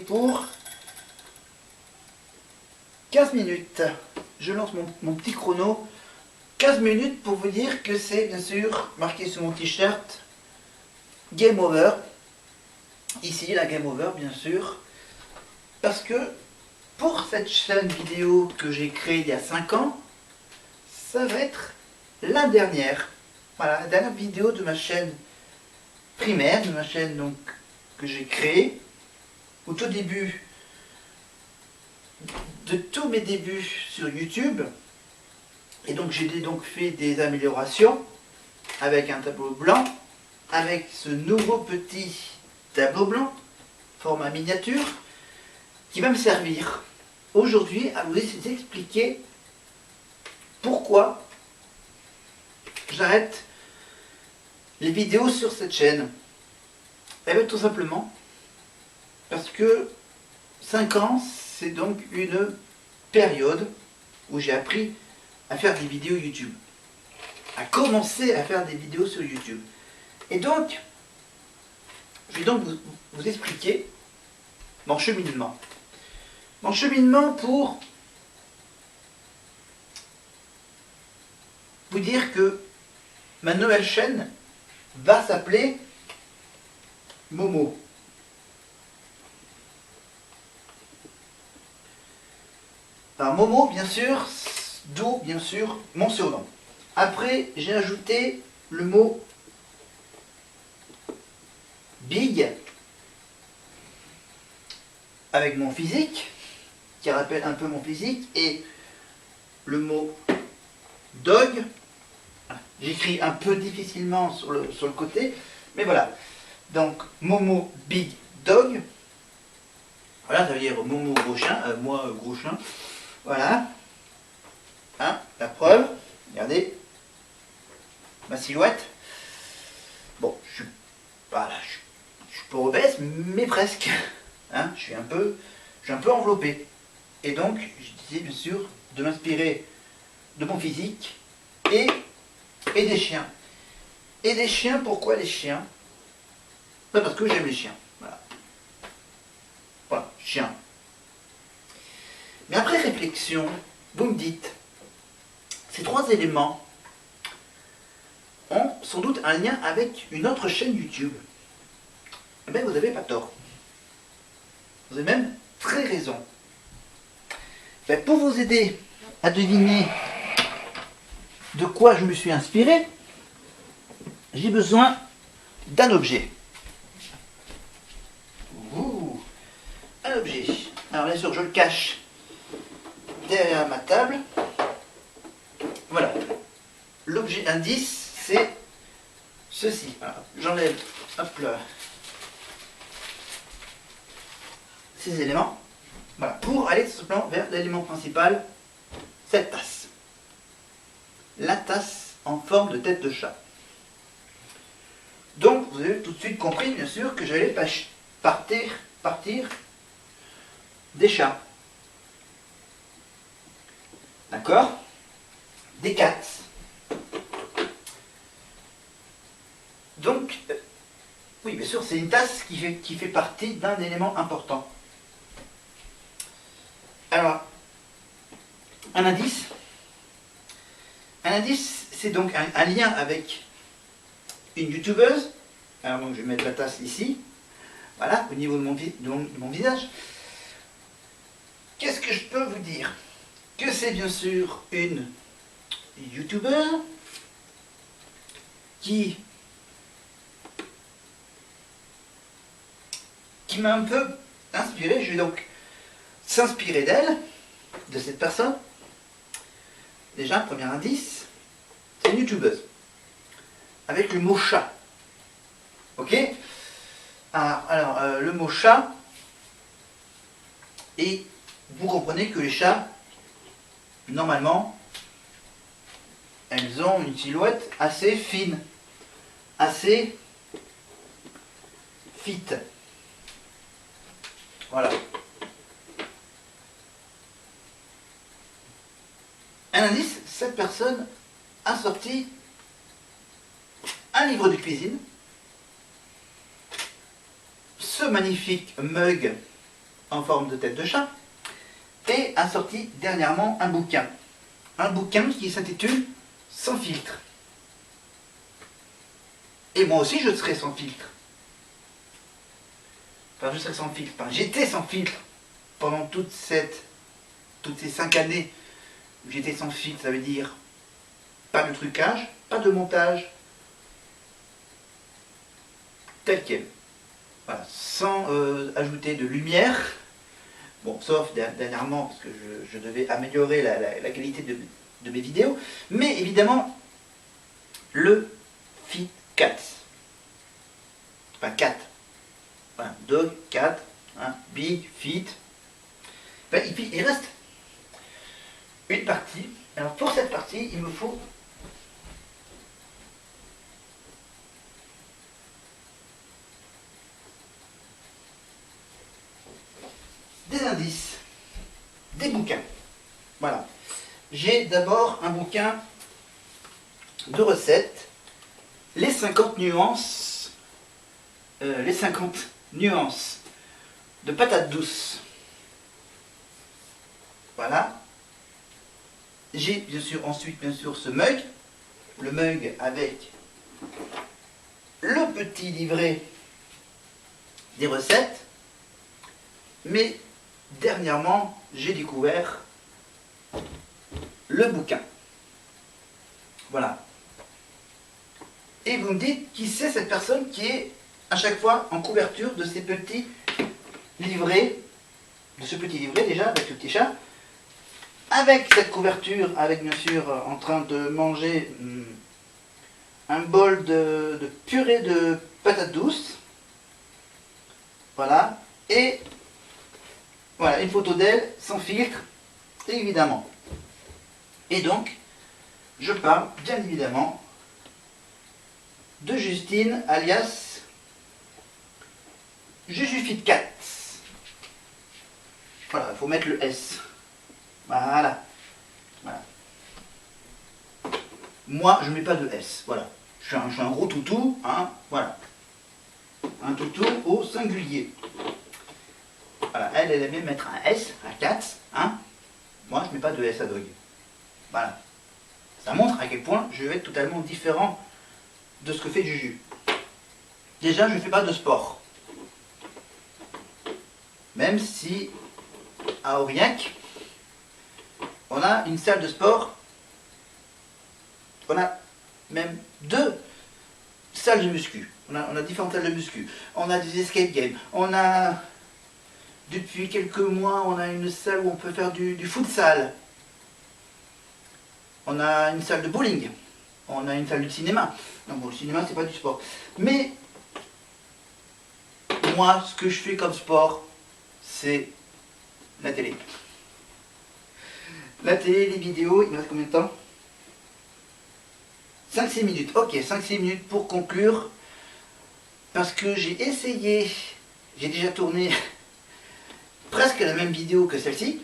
pour 15 minutes. Je lance mon petit chrono. 15 minutes pour vous dire que c'est bien sûr marqué sur mon t-shirt Game Over. Ici la Game Over bien sûr. Parce que pour cette chaîne vidéo que j'ai créée il y a 5 ans, ça va être la dernière. Voilà, la dernière vidéo de ma chaîne primaire, de ma chaîne donc que j'ai créée. Au tout début de tous mes débuts sur YouTube. Et donc j'ai donc fait des améliorations avec un tableau blanc, avec ce nouveau petit tableau blanc, format miniature, qui va me servir aujourd'hui à vous expliquer pourquoi j'arrête les vidéos sur cette chaîne. Et bien tout simplement parce que 5 ans, c'est donc une période où j'ai appris à faire des vidéos YouTube, à commencer à faire des vidéos sur YouTube. Et donc, je vais donc vous expliquer mon cheminement. Mon cheminement pour vous dire que ma nouvelle chaîne va s'appeler Momo. Alors Momo, bien sûr, d'où bien sûr mon surnom. Après, j'ai ajouté le mot big avec mon physique, qui rappelle un peu mon physique, et le mot dog. J'écris un peu difficilement sur le côté, mais voilà. Donc Momo Big Dog. Voilà, ça veut dire Momo gros chien, moi gros chien. Voilà. Hein, la preuve. Regardez. Ma silhouette. Bon, je suis pas obèse, mais presque. Hein, je suis un peu enveloppé. Et donc, je disais bien sûr de m'inspirer de mon physique et des chiens. Et des chiens, pourquoi les chiens? Parce que j'aime les chiens. Voilà. Voilà, chien. Mais après réflexion, vous me dites, ces 3 éléments ont sans doute un lien avec une autre chaîne YouTube. Eh bien, vous n'avez pas tort. Vous avez même très raison. Ben, pour vous aider à deviner de quoi je me suis inspiré, j'ai besoin d'un objet. Ouh, un objet. Alors bien sûr, je le cache derrière ma table. Voilà. L'objet indice, c'est ceci. Alors, j'enlève, hop là, ces éléments. Voilà. Pour aller tout simplement vers l'élément principal, cette tasse. La tasse en forme de tête de chat. Donc, vous avez tout de suite compris, bien sûr, que j'allais partir des chats. D'accord? Des cats. Donc, oui, bien sûr, c'est une tasse qui fait partie d'un élément important. Alors, un indice. Un indice, c'est donc un lien avec une youtubeuse. Alors donc je vais mettre la tasse ici. Voilà, au niveau de mon visage. Qu'est-ce que je peux vous dire? Que c'est bien sûr une youtubeuse qui m'a un peu inspiré. Je vais donc s'inspirer d'elle, de cette personne. Déjà, premier indice, c'est une youtubeuse. Avec le mot chat. Ok? Alors le mot chat, et vous comprenez que les chats, normalement, elles ont une silhouette assez fine, assez fit. Voilà. Un indice, cette personne a sorti un livre de cuisine, ce magnifique mug en forme de tête de chat, et a sorti dernièrement un bouquin. Un bouquin qui s'intitule Sans filtre. Et moi aussi je serai sans filtre. Enfin, je serai sans filtre. Enfin, j'étais sans filtre pendant toutes ces 5 années où j'étais sans filtre. Ça veut dire pas de trucage, pas de montage, tel quel. Voilà, sans ajouter de lumière. Bon, sauf dernièrement, parce que je devais améliorer la qualité de mes vidéos. Mais évidemment, le Fit 4. Enfin, 4. Voilà, dog, cat, hein, big, fit. Ben, il reste une partie. Alors pour cette partie, il me faut des indices, des bouquins. Voilà. J'ai d'abord un bouquin de recettes, les 50 nuances, de patates douces. Voilà. J'ai bien sûr ensuite ce mug, le mug avec le petit livret des recettes, mais dernièrement j'ai découvert le bouquin. Voilà. Et vous me dites qui c'est cette personne qui est à chaque fois en couverture de ces petits livrets, de ce petit livret déjà avec le petit chat, avec cette couverture, avec bien sûr en train de manger un bol de purée de patates douces. Voilà. Et voilà, une photo d'elle sans filtre, évidemment. Et donc, je parle bien évidemment de Justine, alias Jujufit4. Voilà, il faut mettre le S. Voilà. Voilà. Moi, je ne mets pas de S. Voilà. Je suis un gros toutou. Hein, voilà. Un toutou au singulier. Voilà. Elle aime bien mettre un S, un 4. Hein. Moi, je ne mets pas de S à dog. Voilà. Ça montre à quel point je vais être totalement différent de ce que fait Juju. Déjà, je ne fais pas de sport. Même si à Aurillac, on a une salle de sport, on a même 2 salles de muscu. On a différentes salles de muscu. On a des escape games. On a, depuis quelques mois, on a une salle où on peut faire du futsal. On a une salle de bowling. On a une salle de cinéma. Non, bon, le cinéma, c'est pas du sport. Mais, moi, ce que je fais comme sport, c'est la télé. La télé, les vidéos, il me reste combien de temps? 5-6 minutes. Ok, 5-6 minutes pour conclure. Parce que j'ai essayé, j'ai déjà tourné presque la même vidéo que celle-ci.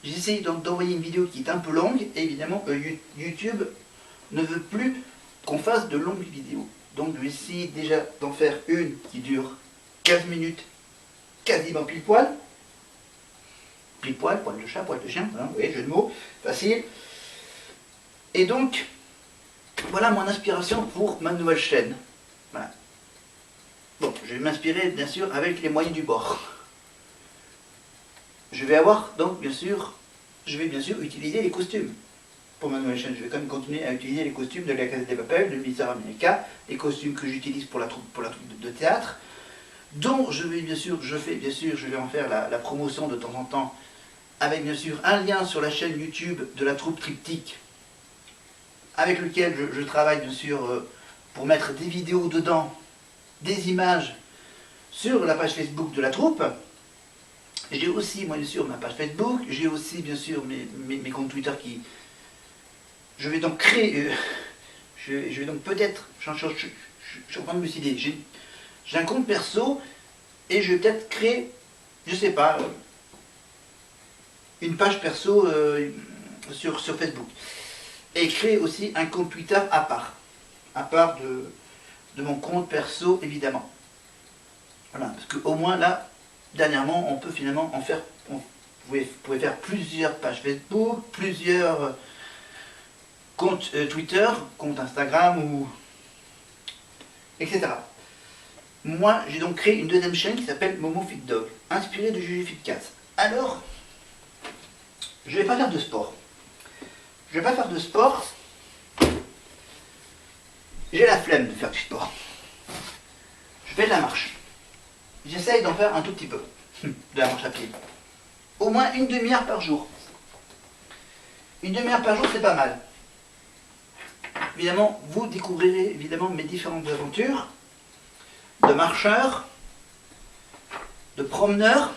J'ai essayé donc d'envoyer une vidéo qui est un peu longue. Et évidemment, YouTube ne veut plus qu'on fasse de longues vidéos. Donc je vais essayer déjà d'en faire une qui dure 15 minutes, quasiment pile poil. Pile poil, poil de chat, poil de chien, hein, vous voyez, jeu de mots, facile. Et donc, voilà mon inspiration pour ma nouvelle chaîne. Voilà. Bon, je vais m'inspirer bien sûr avec les moyens du bord. Je vais avoir donc bien sûr, utiliser les costumes. Pour ma nouvelle chaîne, je vais quand même continuer à utiliser les costumes de la Casa de Papel, de Mister America, les costumes que j'utilise pour la troupe de théâtre, dont je vais en faire la promotion de temps en temps, avec bien sûr un lien sur la chaîne YouTube de la troupe Triptyque, avec lequel je travaille bien sûr pour mettre des vidéos dedans, des images sur la page Facebook de la troupe. J'ai aussi, moi bien sûr, ma page Facebook, j'ai aussi bien sûr mes comptes Twitter qui... Je vais donc créer, je vais donc peut-être, je suis en train de me décider, j'ai un compte perso et je vais peut-être créer, je sais pas, une page perso sur Facebook. Et créer aussi un compte Twitter à part de mon compte perso évidemment. Voilà, parce qu'au moins là, dernièrement, on peut finalement en faire, vous pouvez faire plusieurs pages Facebook, plusieurs comptes Twitter, comptes Instagram, ou etc. Moi, j'ai donc créé une deuxième chaîne qui s'appelle Momo Fit Dog, inspirée de Juju Fit Cat. Alors, je ne vais pas faire de sport. Je ne vais pas faire de sport. J'ai la flemme de faire du sport. Je fais de la marche. J'essaye d'en faire un tout petit peu, de la marche à pied. Au moins une demi-heure par jour. Une demi-heure par jour, c'est pas mal. Évidemment, vous découvrirez évidemment mes différentes aventures de marcheur, de promeneur.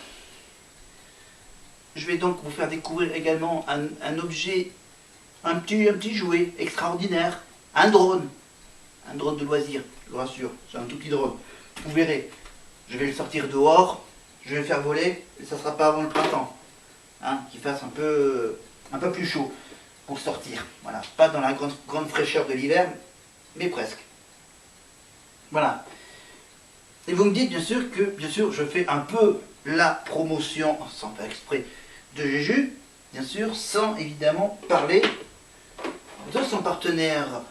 Je vais donc vous faire découvrir également un objet, un petit jouet extraordinaire, un drone de loisir, je vous rassure, c'est un tout petit drone. Vous verrez, je vais le sortir dehors, je vais le faire voler, et ça ne sera pas avant le printemps, hein, qu'il fasse un peu plus chaud pour sortir. Voilà, pas dans la grande fraîcheur de l'hiver, mais presque. Voilà. Et vous me dites bien sûr que je fais un peu la promotion, sans faire exprès, de Juju, bien sûr, sans évidemment parler de son partenaire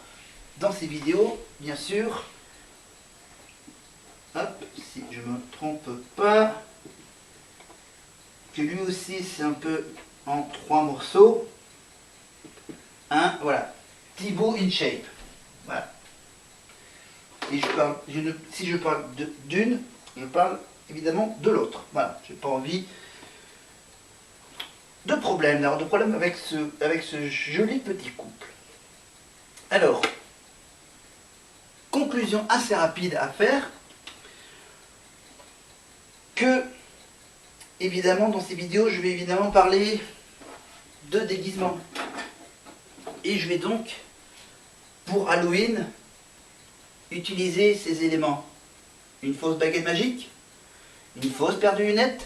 dans ces vidéos, bien sûr. Hop, si je me trompe pas, que lui aussi c'est un peu en 3 morceaux. Hein, voilà, Thibaut InShape. Voilà. Et si je parle d'une, je parle évidemment de l'autre. Voilà, j'ai pas envie de problème, d'avoir de problème avec ce joli petit couple. Alors, conclusion assez rapide à faire, que évidemment dans ces vidéos je vais évidemment parler de déguisement. Et je vais donc, pour Halloween, utiliser ces éléments. Une fausse baguette magique, une fausse paire de lunettes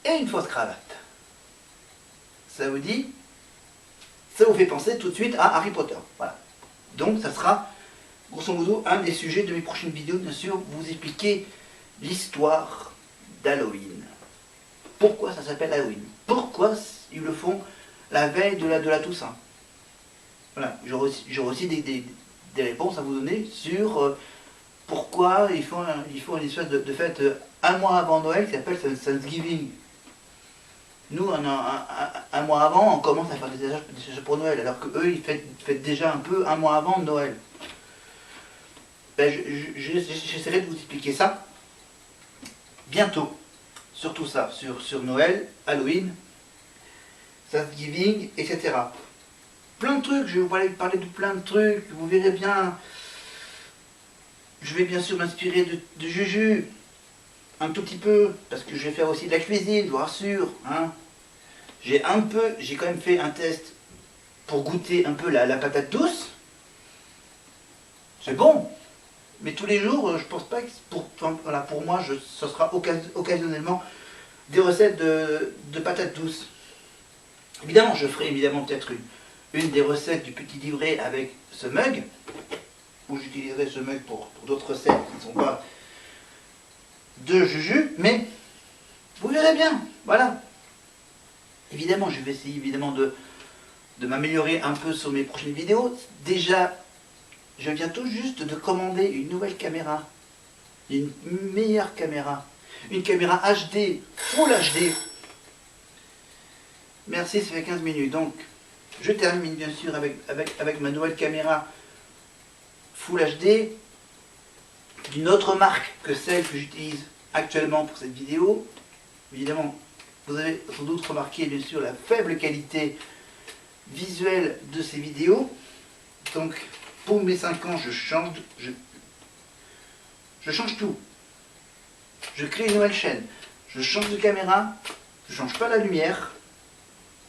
et une fausse cravate. Ça vous dit? Ça vous fait penser tout de suite à Harry Potter. Voilà. Donc ça sera, grosso modo, un des sujets de mes prochaines vidéos, bien sûr, vous expliquer l'histoire d'Halloween. Pourquoi ça s'appelle Halloween? Pourquoi ils le font la veille de la Toussaint? Voilà, j'aurai aussi des réponses à vous donner sur pourquoi ils font une espèce de fête un mois avant Noël qui s'appelle Thanksgiving. Nous, un mois avant, on commence à faire des achats pour Noël, alors qu'eux, ils fêtent déjà un peu un mois avant Noël. Ben, j'essaierai de vous expliquer ça bientôt. Surtout ça, sur Noël, Halloween, Thanksgiving, etc. Plein de trucs, je vais vous parler de plein de trucs, vous verrez bien. Je vais bien sûr m'inspirer de Juju, un tout petit peu, parce que je vais faire aussi de la cuisine, je vous rassure. Hein. J'ai quand même fait un test pour goûter un peu la patate douce. C'est bon, mais tous les jours, je pense pas que pour moi, ce sera occasionnellement des recettes de patates douces. Évidemment, je ferai évidemment peut-être une des recettes du petit livret avec ce mug, où j'utiliserai ce mug pour d'autres recettes qui ne sont pas de Juju, mais vous verrez bien, voilà. Évidemment, je vais essayer évidemment de m'améliorer un peu sur mes prochaines vidéos. Déjà, je viens tout juste de commander une nouvelle caméra, une meilleure caméra, une caméra HD, Full HD. Merci, ça fait 15 minutes, donc je termine bien sûr avec ma nouvelle caméra Full HD d'une autre marque que celle que j'utilise actuellement pour cette vidéo. Évidemment, vous avez sans doute remarqué bien sûr la faible qualité visuelle de ces vidéos. Donc pour mes 5 ans, je change tout. Je crée une nouvelle chaîne. Je change de caméra. Je ne change pas la lumière.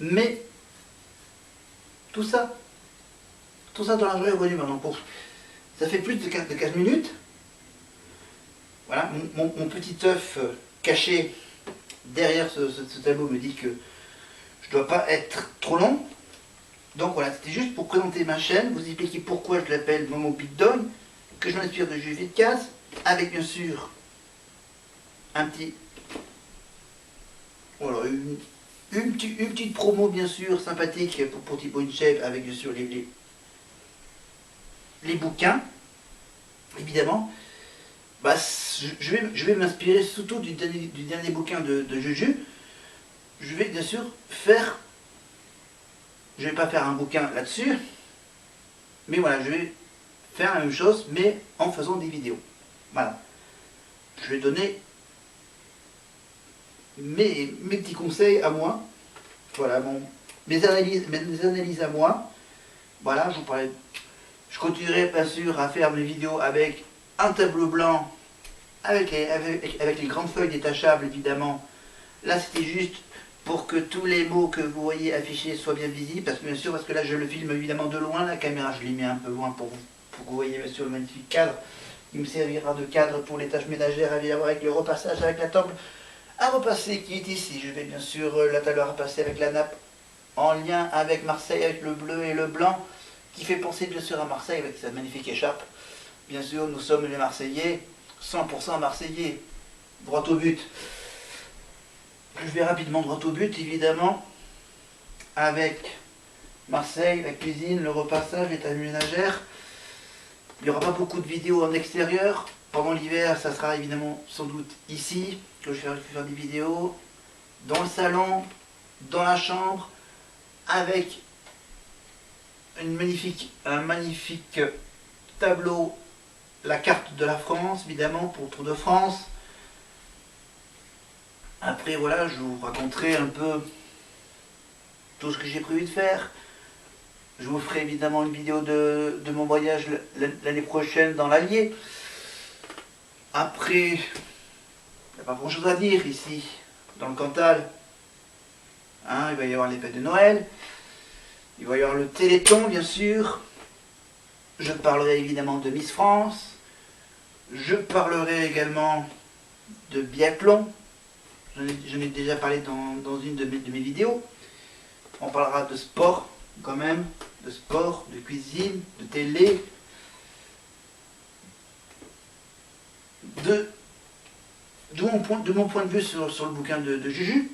Mais tout ça dans la vraie volume. Donc ça fait plus de 15 minutes. Voilà, mon petit œuf caché derrière ce tableau me dit que je ne dois pas être trop long. Donc voilà, c'était juste pour présenter ma chaîne, vous expliquer pourquoi je l'appelle Momo Fit Dog, que je m'inspire de Juju Fit Cat, avec bien sûr un petit une petite promo bien sûr sympathique pour Thibaut InShape avec bien sûr les bouquins, évidemment. Bah, je vais m'inspirer surtout du dernier bouquin de Juju. Je vais bien sûr faire, je vais pas faire un bouquin là-dessus, mais voilà, je vais faire la même chose, mais en faisant des vidéos. Voilà. Je vais donner mes petits conseils à moi. Voilà, mes analyses à moi. Voilà, je vous parlais. Je continuerai bien sûr à faire mes vidéos avec un tableau blanc, avec les grandes feuilles détachables évidemment. Là c'était juste pour que tous les mots que vous voyez affichés soient bien visibles, parce que là je le filme évidemment de loin, la caméra je l'ai mis un peu loin pour que vous voyez bien sûr le magnifique cadre. Il me servira de cadre pour les tâches ménagères, évidemment avec le repassage avec la table à repasser qui est ici. Je vais bien sûr la table à repasser avec la nappe en lien avec Marseille, avec le bleu et le blanc, qui fait penser bien sûr à Marseille avec sa magnifique écharpe. Bien sûr, nous sommes les Marseillais, 100% Marseillais, droit au but. Je vais rapidement droit au but, évidemment, avec Marseille, la cuisine, le repassage, les tâches ménagères. Il n'y aura pas beaucoup de vidéos en extérieur. Pendant l'hiver, ça sera évidemment sans doute ici que je vais faire des vidéos, dans le salon, dans la chambre, avec un magnifique tableau, la carte de la France, évidemment, pour le Tour de France. Après, voilà, je vous raconterai un peu tout ce que j'ai prévu de faire. Je vous ferai évidemment une vidéo de mon voyage l'année prochaine dans l'Allier. Après, il n'y a pas grand chose à dire ici, dans le Cantal. Hein, il va y avoir les fêtes de Noël. Il va y avoir le Téléthon, bien sûr. Je parlerai évidemment de Miss France. Je parlerai également de biathlon. J'en ai déjà parlé dans une de mes vidéos. On parlera de sport quand même, de sport, de cuisine, de télé, de mon point de vue sur le bouquin de Juju.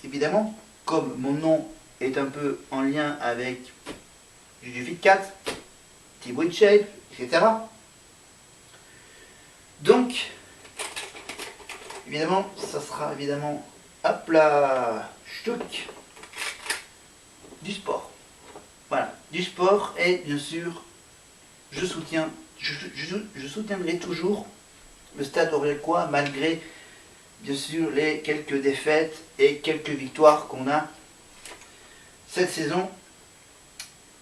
Évidemment, comme mon nom est un peu en lien avec Juju Fitcat, Thibaut InShape, etc. Donc, évidemment, ça sera évidemment, hop là, ch'touk, du sport. Voilà, du sport et bien sûr, je soutiendrai toujours le Stade Orlécois malgré bien sûr les quelques défaites et quelques victoires qu'on a cette saison.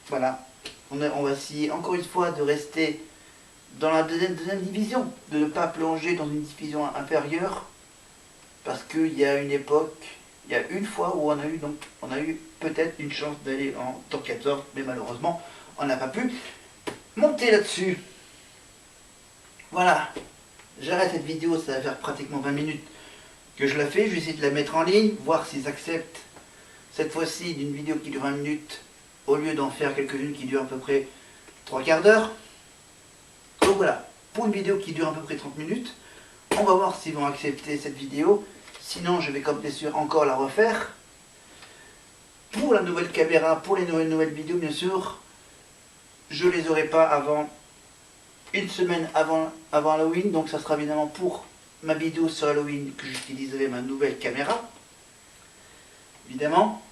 Voilà, on va essayer encore une fois de rester dans la deuxième division, de ne pas plonger dans une division inférieure, parce qu'il y a une époque, il y a une fois où on a eu peut-être une chance d'aller en top 14, mais malheureusement on n'a pas pu monter là-dessus. Voilà, j'arrête cette vidéo, ça va faire pratiquement 20 minutes que je la fais. Je vais essayer de la mettre en ligne, voir s'ils acceptent cette fois-ci d'une vidéo qui dure 20 minutes au lieu d'en faire quelques-unes qui durent à peu près 3 quarts d'heure. Donc voilà, pour une vidéo qui dure à peu près 30 minutes, on va voir s'ils vont accepter cette vidéo. Sinon, je vais comme bien sûr encore la refaire. Pour la nouvelle caméra, pour les nouvelles vidéos, bien sûr, je les aurai pas avant une semaine avant Halloween. Donc ça sera évidemment pour ma vidéo sur Halloween que j'utiliserai ma nouvelle caméra. Évidemment,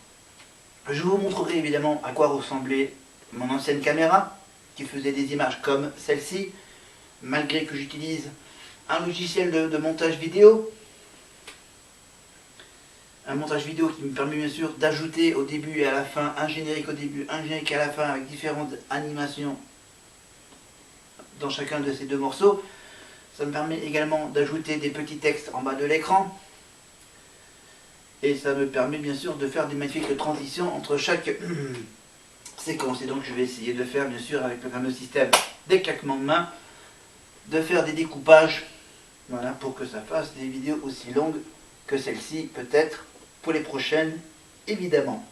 je vous montrerai évidemment à quoi ressemblait mon ancienne caméra qui faisait des images comme celle-ci, malgré que j'utilise un logiciel de montage vidéo. Un montage vidéo qui me permet bien sûr d'ajouter au début et à la fin un générique au début, un générique à la fin avec différentes animations dans chacun de ces deux morceaux. Ça me permet également d'ajouter des petits textes en bas de l'écran. Et ça me permet bien sûr de faire des magnifiques transitions entre chaque séquence. Et donc je vais essayer de faire bien sûr avec le fameux système des claquements de main, de faire des découpages, voilà, pour que ça fasse des vidéos aussi longues que celle-ci, peut-être pour les prochaines, évidemment.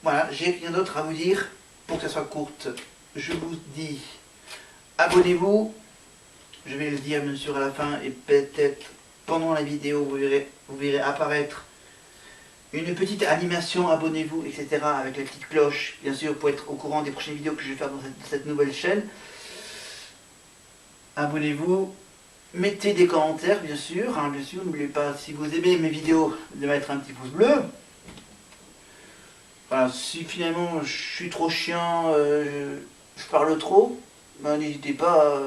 Voilà, j'ai rien d'autre à vous dire. Pour que ça soit courte, je vous dis abonnez-vous. Je vais le dire bien sûr à la fin et peut-être pendant la vidéo, vous verrez apparaître une petite animation, abonnez-vous, etc. avec la petite cloche, bien sûr, pour être au courant des prochaines vidéos que je vais faire dans cette nouvelle chaîne. Abonnez-vous, mettez des commentaires, bien sûr, n'oubliez pas, si vous aimez mes vidéos, de mettre un petit pouce bleu. Voilà, si finalement je suis trop chiant, je parle trop, ben, n'hésitez pas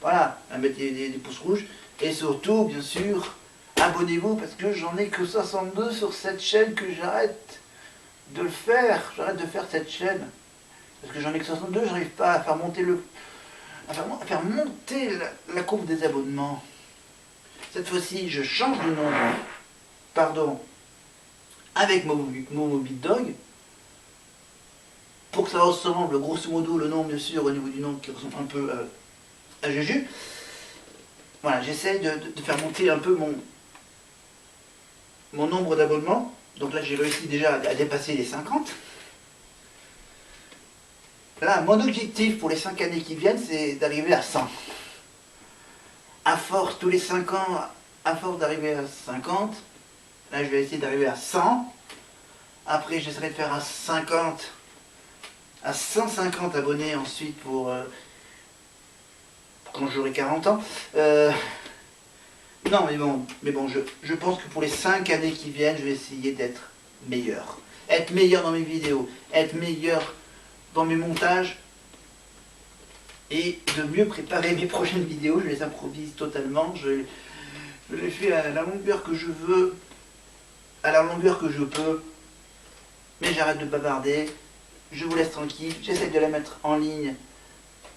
voilà, à mettre des pouces rouges. Et surtout, bien sûr, abonnez-vous parce que j'en ai que 62 sur cette chaîne, que j'arrête de le faire. J'arrête de faire cette chaîne. Parce que j'en ai que 62, je n'arrive pas à faire monter la courbe des abonnements. Cette fois-ci, je change de nom. Pardon. Avec mon Mobile Dog. Pour que ça ressemble grosso modo le nom, bien sûr, au niveau du nom qui ressemble un peu à Juju. Voilà, j'essaie de faire monter un peu mon nombre d'abonnements. Donc là, j'ai réussi déjà à dépasser les 50. Là, mon objectif pour les 5 années qui viennent, c'est d'arriver à 100. À force, tous les 5 ans, à force d'arriver à 50, là, je vais essayer d'arriver à 100. Après, j'essaierai de faire à 50, à 150 abonnés ensuite pour quand j'aurai 40 ans. Non, mais bon, je pense que pour les 5 années qui viennent, je vais essayer d'être meilleur. Être meilleur dans mes vidéos, être meilleur dans mes montages et de mieux préparer mes prochaines vidéos. Je les improvise totalement. Je les fais à la longueur que je veux, à la longueur que je peux. Mais j'arrête de bavarder. Je vous laisse tranquille. J'essaie de la mettre en ligne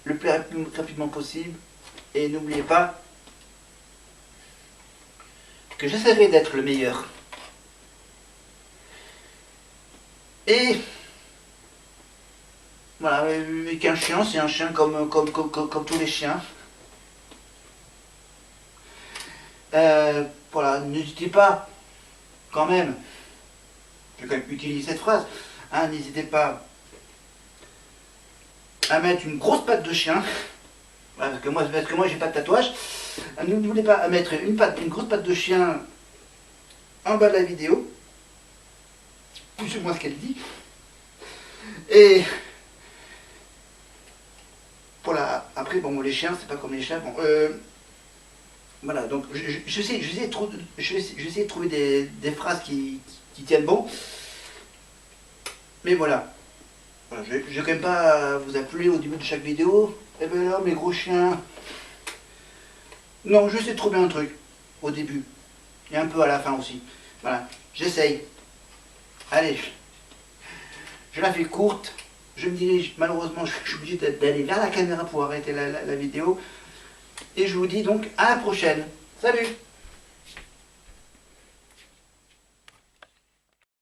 le plus rapidement possible. Et n'oubliez pas que j'essaierai d'être le meilleur. Et voilà, mais qu'un chien, c'est un chien comme tous les chiens. Voilà, n'hésitez pas, quand même, je vais quand même utiliser cette phrase, hein, n'hésitez pas à mettre une grosse patte de chien, voilà, parce que moi j'ai pas de tatouage, n'oubliez pas à mettre une grosse patte de chien en bas de la vidéo, plus ou moins ce qu'elle dit, et voilà, après bon les chiens c'est pas comme les chiens, bon, voilà, donc j'essaie de trouver des phrases qui tiennent bon, mais voilà. Voilà, je ne vais quand même pas vous appeler au début de chaque vidéo. Eh ben là, mes gros chiens. Non, je sais trop bien un truc. Au début. Et un peu à la fin aussi. Voilà, j'essaye. Allez. Je la fais courte. Je me dirige, malheureusement, je suis obligé d'aller vers la caméra pour arrêter la vidéo. Et je vous dis donc à la prochaine. Salut!